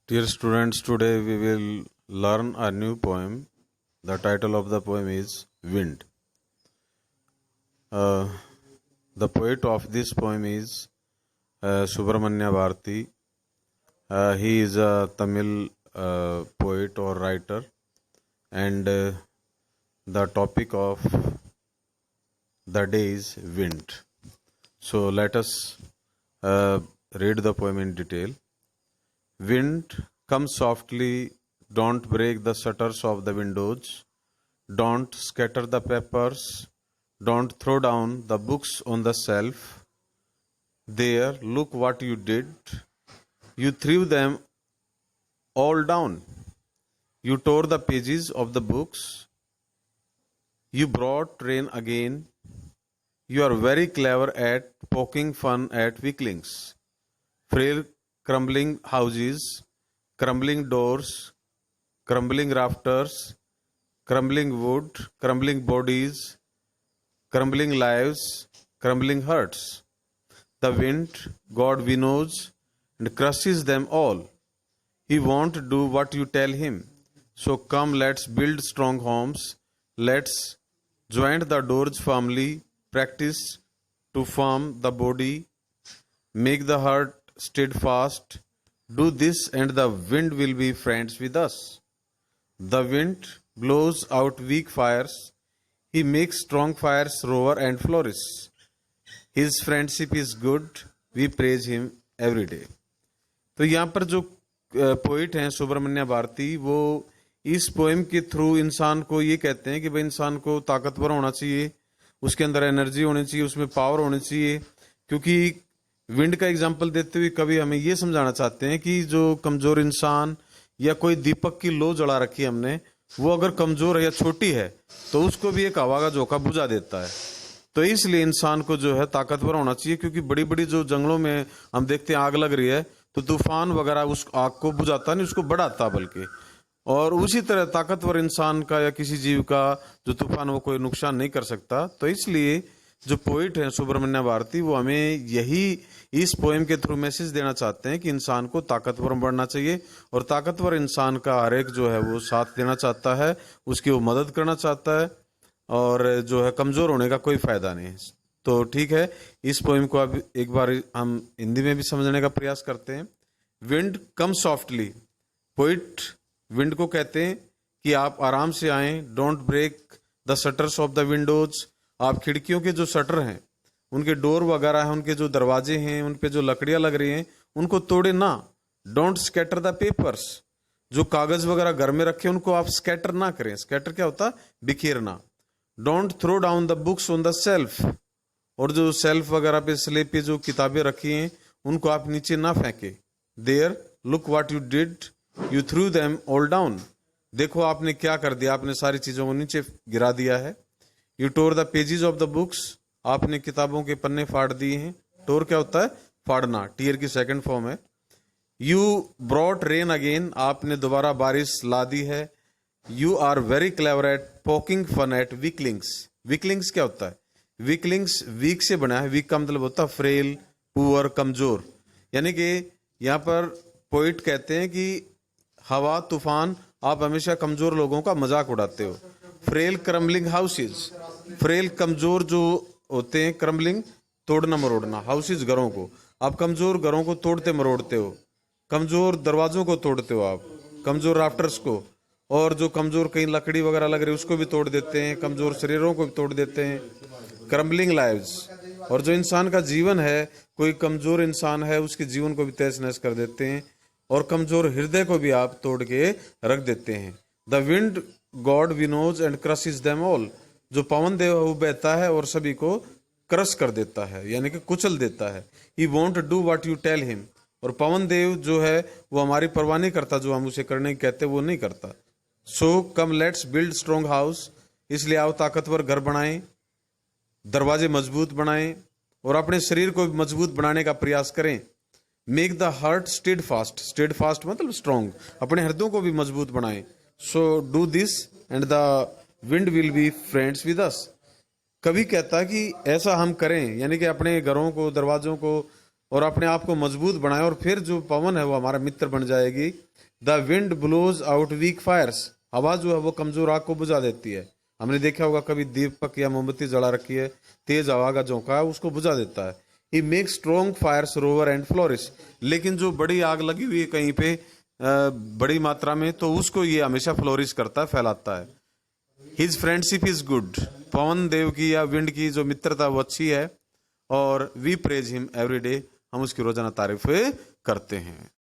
Dear students, today we will learn a new poem. The title of the poem is Wind. The poet of this poem is Subramanya Bharati. He is a Tamil poet or writer, and the topic of the day is wind. So let us read the poem in detail. Wind, come softly, don't break the shutters of the windows, don't scatter the papers, don't throw down the books on the shelf. There, look what you did. You threw them all down. You tore the pages of the books. You brought rain again. You are very clever at poking fun at weaklings. Frail crumbling houses, crumbling doors, crumbling rafters, crumbling wood, crumbling bodies, crumbling lives, crumbling hearts. The wind, God winnows and crushes them all. He won't do what you tell him. So come, let's build strong homes. Let's join the doors firmly, practice to form the body, make the heart steadfast. Do this and the wind will be friends with us. The wind blows out weak fires. He makes strong fires roar and flourish. His friendship is good. We praise him every day. तो यहाँ पर जो poet हैं सुब्रमण्य भारती, वो इस poem के through इंसान को ये कहते हैं कि भाई इंसान को ताकतवर होना चाहिए, उसके अंदर एनर्जी होनी चाहिए, उसमें पावर होनी चाहिए. क्योंकि विंड का एग्जाम्पल देते हुए कभी हमें ये समझाना चाहते हैं कि जो कमजोर इंसान या कोई दीपक की लो जला रखी है हमने, वो अगर कमजोर है या छोटी है तो उसको भी एक हवा का झोंका बुझा देता है. तो इसलिए इंसान को जो है ताकतवर होना चाहिए, क्योंकि बड़ी बड़ी जो जंगलों में हम देखते हैं आग लग रही है तो तूफान वगैरह उस आग को बुझाता नहीं, उसको बढ़ाता बल्कि. और उसी तरह ताकतवर इंसान का या किसी जीव का जो तूफान वो कोई नुकसान नहीं कर सकता. तो इसलिए जो पोइट है सुब्रमण्य भारती, वो हमें यही इस पोएम के थ्रू मैसेज देना चाहते हैं कि इंसान को ताकतवर बनना चाहिए, और ताकतवर इंसान का हर एक जो है वो साथ देना चाहता है, उसकी वो मदद करना चाहता है, और जो है कमजोर होने का कोई फायदा नहीं. तो ठीक है, इस पोएम को अब एक बार हम हिंदी में भी समझने का प्रयास करते हैं. Wind come softly. Poet wind को कहते हैं कि आप आराम से आएं. Don't break the shutters of the windows. आप खिड़कियों के जो शटर हैं, उनके डोर वगैरह हैं, उनके जो दरवाजे हैं, उन पे जो लकड़ियां लग रही हैं, उनको तोड़े ना. Don't scatter the papers. जो कागज वगैरह घर में रखे उनको आप स्कैटर ना करें. स्कैटर क्या होता है? बिखेरना. Don't throw down the books on the shelf. और जो सेल्फ वगैरह पे स्लेब पे जो किताबें रखी हैं उनको आप नीचे ना फेंके. There look what you did. You threw them all down. देखो आपने क्या कर दिया, आपने सारी चीजों को नीचे गिरा दिया है. You tore the pages of the books. आपने किताबों के पन्ने फाड़ दिए हैं. टोर क्या होता है? फाड़ना. टीयर की सेकंड फॉर्म है. You brought rain again. आपने दोबारा बारिश ला दी है. You are very clever at poking fun at weaklings. Weaklings क्या होता है? वीकलिंग्स वीक से बना है. वीक का मतलब होता है फ्रेल, पुअर, कमजोर. यानी कि यहाँ पर पोइट कहते हैं कि हवा, तूफान, आप हमेशा कमजोर लोगों का मजाक उड़ाते हो. Frail crumbling houses. फ्रेल कमजोर जो होते हैं, क्रम्बलिंग तोड़ना मरोड़ना, हाउसेज घरों को. आप कमजोर घरों को तोड़ते मरोड़ते हो. कमजोर दरवाजों को तोड़ते हो आप, कमजोर राफ्टर्स को. और जो कमजोर कहीं लकड़ी वगैरह लग रही है उसको भी तोड़ देते हैं. कमजोर शरीरों को भी तोड़ देते हैं. Crumbling lives. और जो इंसान का जीवन है, कोई कमजोर इंसान है, उसके जीवन को भी तहस नहस कर देते हैं. और कमजोर हृदय को भी आप तोड़ के रख देते हैं. The wind god winnows and crushes them all. जो पवन देव है वो बहता है और सभी को क्रश कर देता है, यानी कि कुचल देता है. He won't do what you tell him. और पवन देव जो है वो हमारी परवाह नहीं करता, जो हम उसे करने की कहते वो नहीं करता. So come let's build strong house. इसलिए आओ ताकतवर घर बनाएं, दरवाजे मजबूत बनाएं, और अपने शरीर को मजबूत बनाने का प्रयास करें. Make the heart steadfast. Steadfast मतलब स्ट्रॉन्ग. अपने हृदयों को भी मजबूत बनाएं. So do this and the wind will be friends with us. कभी कहता कि ऐसा हम करें, यानी कि अपने घरों को, दरवाजों को और अपने आप को मजबूत बनाए, और फिर जो पवन है वो हमारा मित्र बन जाएगी। The wind blows out weak fires, हवा जो है वो कमजोर आग को बुझा देती है। हमने देखा होगा कभी दीपक या मोमबत्ती जला रखी है, तेज हवा का झोंका है उसको बुझा देता है। He make strong fires roar and flourish, लेकिन जो बड़ी आग लगी हुई है कहीं पे बड़ी मात्रा में, तो उसको ये हमेशा फ्लोरिश करता है, फैलाता है। हिज फ्रेंडशिप इज गुड, पवन देव की या विंड की जो मित्रता वो अच्छी है, और we praise him every day, हम उसकी रोजाना तारीफ करते हैं।